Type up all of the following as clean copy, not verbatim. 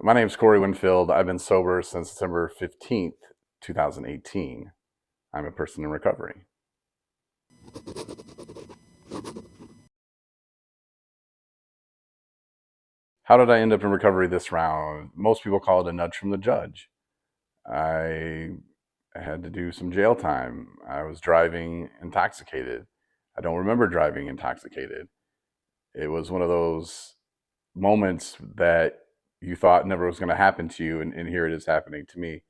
My name is Winfield. I've been sober since December 15th, 2018. I'm a person in recovery. How did I end up in recovery this round? Most people call it a nudge from the judge. I had to do some jail time. I was driving intoxicated. I don't remember driving intoxicated. It was one of those moments that you thought never was going to happen to you, and here it is happening to me.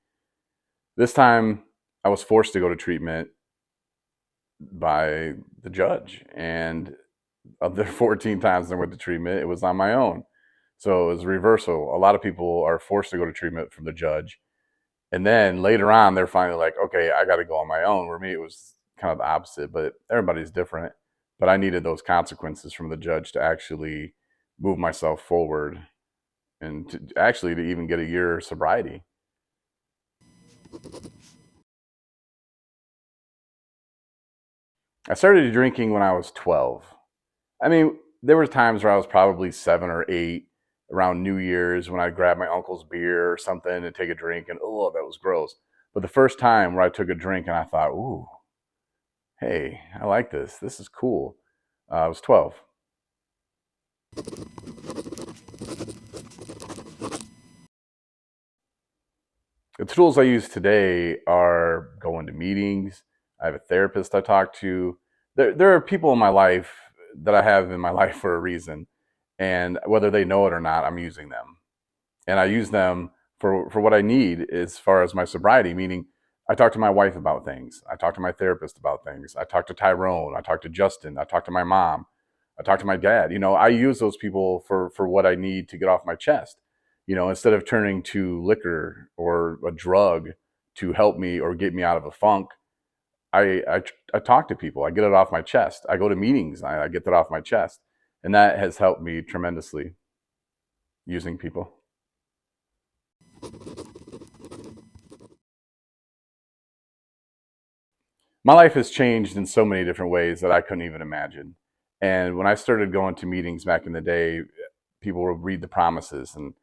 This time, I was forced to go to treatment by the judge. And of the 14 times I went to treatment, it was on my own. So it was a reversal. A lot of people are forced to go to treatment from the judge. And then later on, they're finally like, okay, I got to go on my own. Where me, it was kind of the opposite, but everybody's different. But I needed those consequences from the judge to actually move myself forward and to even get a year sobriety. I started drinking when I was 12. I mean, there were times where I was probably 7 or 8 around New Year's when I'd grab my uncle's beer or something and take a drink, and oh, that was gross. But the first time where I took a drink and I thought, ooh, hey, I like this. This is cool. I was 12. The tools I use today are going to meetings. I have a therapist I talk to. There are people in my life that I have in my life for a reason. And whether they know it or not, I'm using them. And I use them for what I need as far as my sobriety, meaning I talk to my wife about things. I talk to my therapist about things. I talk to Tyrone. I talk to Justin. I talk to my mom. I talk to my dad. I use those people for what I need to get off my chest. Instead of turning to liquor or a drug to help me or get me out of a funk, I talk to people. I get it off my chest. I go to meetings. I get that off my chest. And that has helped me tremendously using people. My life has changed in so many different ways that I couldn't even imagine. And when I started going to meetings back in the day, people would read the promises. And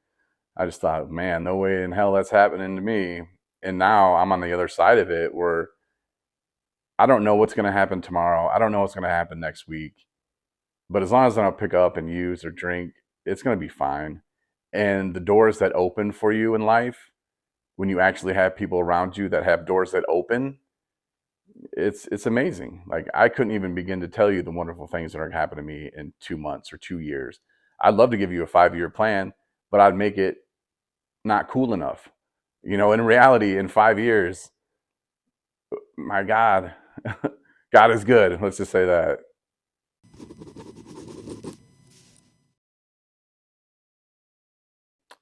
I just thought, man, no way in hell that's happening to me. And now I'm on the other side of it where I don't know what's going to happen tomorrow. I don't know what's going to happen next week. But as long as I don't pick up and use or drink, it's going to be fine. And the doors that open for you in life, when you actually have people around you that have doors that open, it's amazing. Like I couldn't even begin to tell you the wonderful things that are going to happen to me in 2 months or 2 years. I'd love to give you a 5-year plan, but I'd make it not cool enough. In reality, in 5 years, my God, God is good. Let's just say that.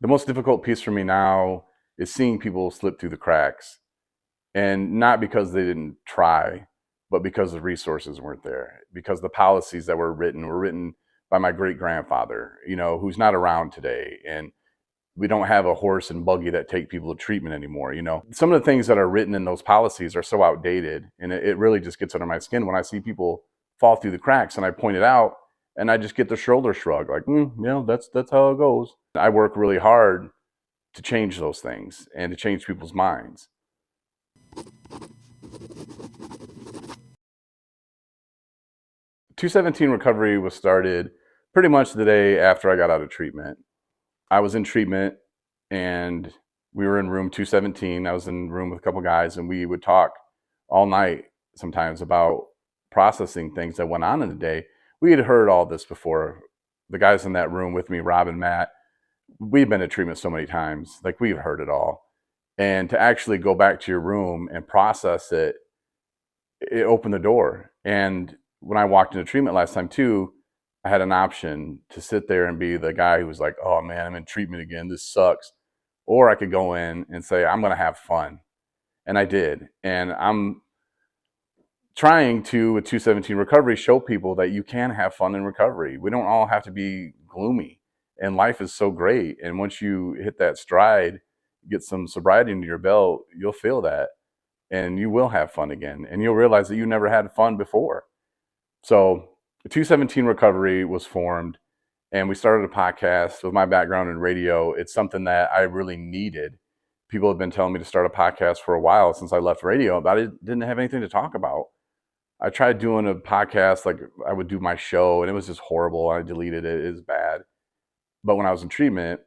The most difficult piece for me now is seeing people slip through the cracks, and not because they didn't try, but because the resources weren't there, because the policies that were written by my great grandfather, who's not around today. And we don't have a horse and buggy that take people to treatment anymore. Some of the things that are written in those policies are so outdated, and it really just gets under my skin when I see people fall through the cracks and I point it out, and I just get the shoulder shrug, like, that's how it goes. I work really hard to change those things and to change people's minds. 217 recovery was started pretty much the day after I got out of treatment. I was in treatment and we were in room 217. I was in the room with a couple guys, and we would talk all night sometimes about processing things that went on in the day. We had heard all this before. The guys in that room with me, Rob and Matt, we've been to treatment so many times. Like, we've heard it all. And to actually go back to your room and process it, it opened the door. And when I walked into treatment last time too, I had an option to sit there and be the guy who was like, oh man, I'm in treatment again. This sucks. Or I could go in and say, I'm going to have fun. And I did. And I'm trying to, with 217 recovery, show people that you can have fun in recovery. We don't all have to be gloomy. And life is so great. And once you hit that stride, get some sobriety into your belt, you'll feel that. And you will have fun again. And you'll realize that you never had fun before. So 217 recovery was formed, And we started a podcast. With my background in radio, it's something that I really needed. People have been telling me to start a podcast for a while since I left radio, but I didn't have anything to talk about. I tried doing a podcast, like I would do my show, and it was just horrible. I deleted it. It was bad. But when I was in treatment,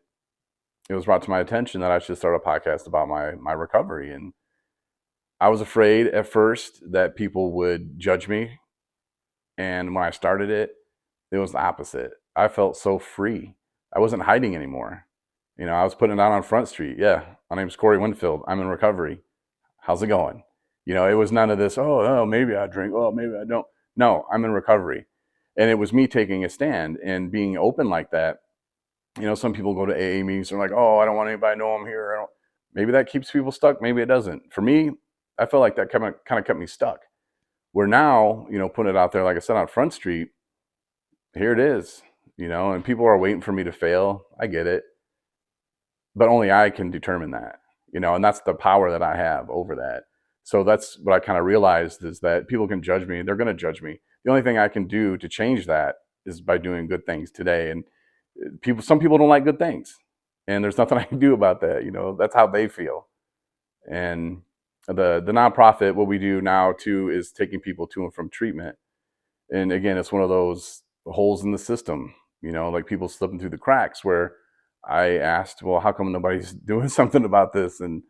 it was brought to my attention that I should start a podcast about my recovery. And I was afraid at first that people would judge me. And when I started it, it was the opposite. I felt so free. I wasn't hiding anymore. You know, I was putting it out on Front Street. Yeah, my name's Corey Winfield. I'm in recovery. How's it going? You know, it was none of this, oh, maybe I drink. Oh, maybe I don't. No, I'm in recovery. And it was me taking a stand and being open like that. You know, some people go to AA meetings and are like, oh, I don't want anybody to know I'm here. Maybe that keeps people stuck. Maybe it doesn't. For me, I felt like that kind of kept me stuck. Where now, you know, putting it out there, like I said, on Front Street, here it is, you know, and people are waiting for me to fail. I get it. But only I can determine that, you know, and that's the power that I have over that. So that's what I kind of realized, is that people can judge me. They're going to judge me. The only thing I can do to change that is by doing good things today. And some people don't like good things, and there's nothing I can do about that. You know, that's how they feel. And the nonprofit, what we do now too, is taking people to and from treatment. And again, it's one of those holes in the system, you know, like people slipping through the cracks, where I asked, well, how come nobody's doing something about this? And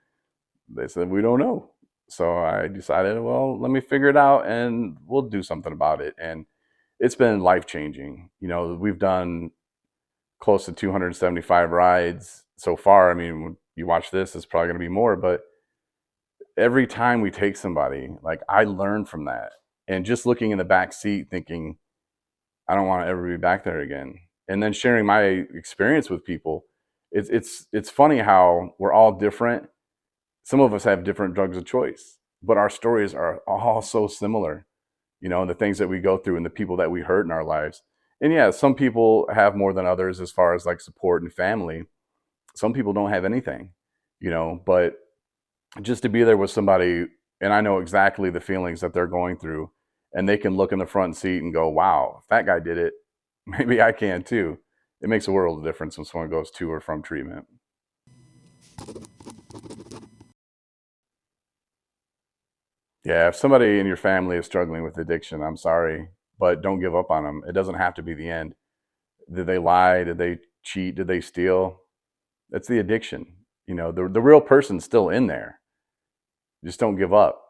they said, we don't know. So I decided, well, let me figure it out and we'll do something about it. And it's been life changing. You know, we've done close to 275 rides so far. I mean, when you watch this, it's probably going to be more, but every time we take somebody, like, I learn from that. And just looking in the back seat thinking, I don't want to ever be back there again. And then sharing my experience with people, it's funny how we're all different. Some of us have different drugs of choice, but our stories are all so similar, you know, the things that we go through and the people that we hurt in our lives. And yeah, some people have more than others as far as like support and family. Some people don't have anything, you know, but just to be there with somebody, and I know exactly the feelings that they're going through, and they can look in the front seat and go, wow, if that guy did it, maybe I can too. It makes a world of difference when someone goes to or from treatment. Yeah, if somebody in your family is struggling with addiction, I'm sorry, but don't give up on them. It doesn't have to be the end. Did they lie? Did they cheat? Did they steal? That's the addiction. You know, the real person's still in there. Just don't give up.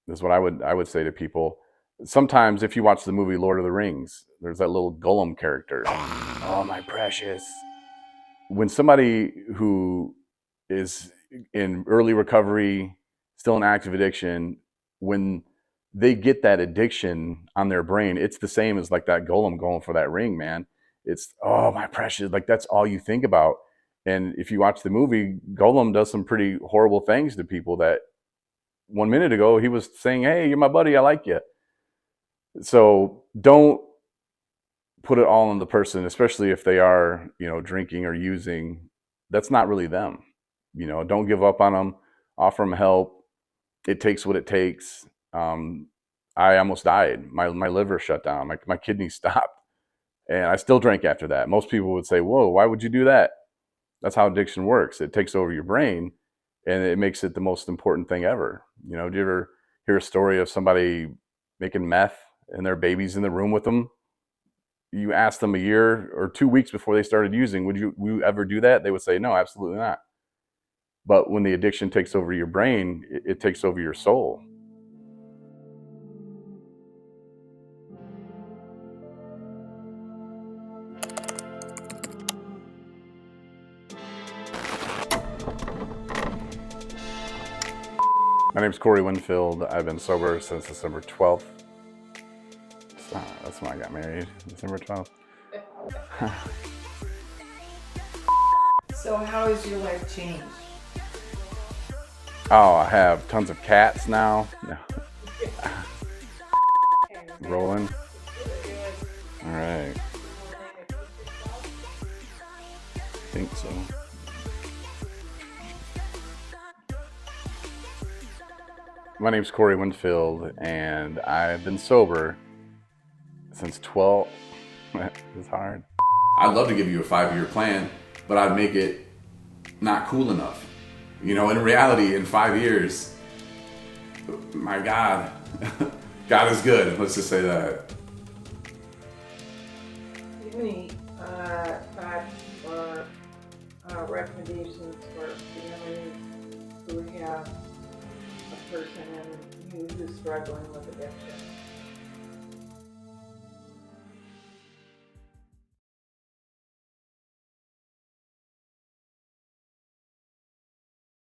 Is what I would say to people. Sometimes, if you watch the movie Lord of the Rings, there's that little Gollum character. Oh, my precious. When somebody who is in early recovery, still in active addiction, when they get that addiction on their brain, it's the same as like that Golem going for that ring, man. It's, oh, my precious. Like, that's all you think about. And if you watch the movie, Golem does some pretty horrible things to people that 1 minute ago he was saying, hey, you're my buddy, I like you. So don't put it all on the person, especially if they are, you know, drinking or using. That's not really them. You know, don't give up on them. Offer them help. It takes what it takes. I almost died. My liver shut down. My kidneys stopped, and I still drank after that. Most people would say, "Whoa, why would you do that?" That's how addiction works. It takes over your brain, and it makes it the most important thing ever. You know, do you ever hear a story of somebody making meth and their baby's in the room with them? You ask them a year or 2 weeks before they started using, would you ever do that? They would say, no, absolutely not. But when the addiction takes over your brain, it takes over your soul. My name's Corey Winfield. I've been sober since December 12th. That's when I got married, December 12th. So how has your life changed? Oh, I have tons of cats now. No. Rolling. All right. I think so. My name's Corey Winfield, and I've been sober since 12. It's hard. I'd love to give you a 5-year plan, but I'd make it not cool enough. You know, in reality, in 5 years, my God, God is good. Let's just say that. Do you have any thoughts or recommendations for families who have a person who's struggling with addiction?